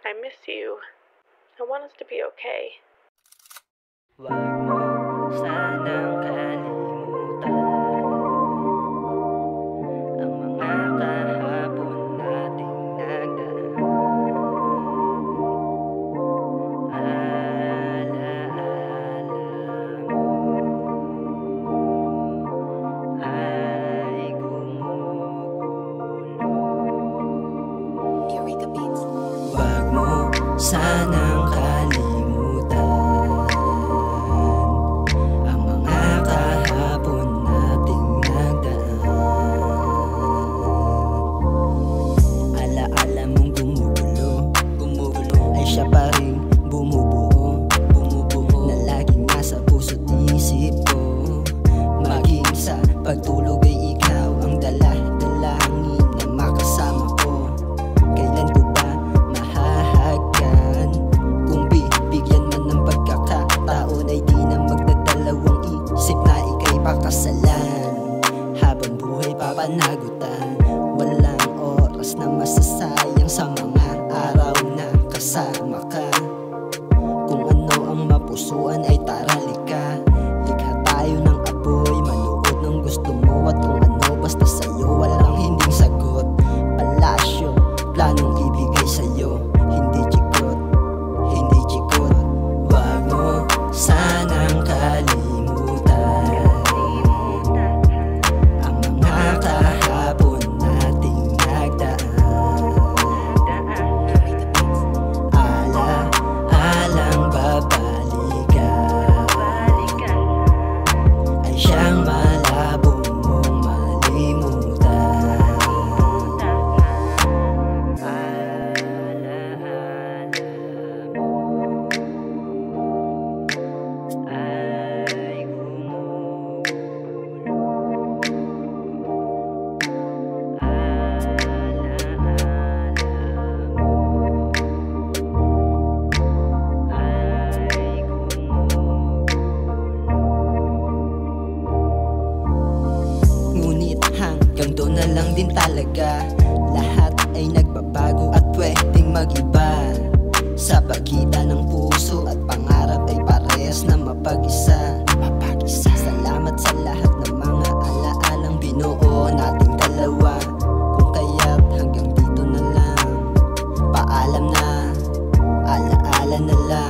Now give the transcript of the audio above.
I miss you. I want us to be okay. Wag mo sanang kalimutan ang mga kahapon nating nagdaan. Alaala mo ay gumugulo. Wag mo sanang kalimutan ang mga kahapon nating nagdaan. Alaala mong gumugulo, ay siya pa rin bumubuo, na laging nasa puso't isip ko. Maging sa pagtulog ay ikaw ang dala-dalangin na makasama ko. Kailan ko ba mahahagkan? Kung bibigyan man ng pagkakataon ay di na magdadalawang isip na ika'y pakasalan. Habang buhay papanagutan, walang oras na masasayang sa mga araw na kasama ka. Kung ano ang mapusuan ay taralika, likha tayo ng apoy, manood ng gusto mo at kung ano basta sa'yo. Walang hinding sagot, palasyo, planong ibigay sa'yo. Hindi chikot, hindi chikot. Wag mo sanang kalimutan ang mga kahapon nating nagdaan. Ala-alang babalikan ay siyang malabo mong malimutan. Alaala mo ay gumugulo. Alaala mo ay gumugulo. Ngunit hanggang doon na lang din talaga. Lahat ay nagbabago at pwedeng mag-iba. Sa pagitan ng puso at pangarap ay parehas na mapag-isa. Salamat sa lahat ng mga alaalang binuo nating dalawa. Kung kaya't hanggang dito na lang. Paalam na, alaala na lang.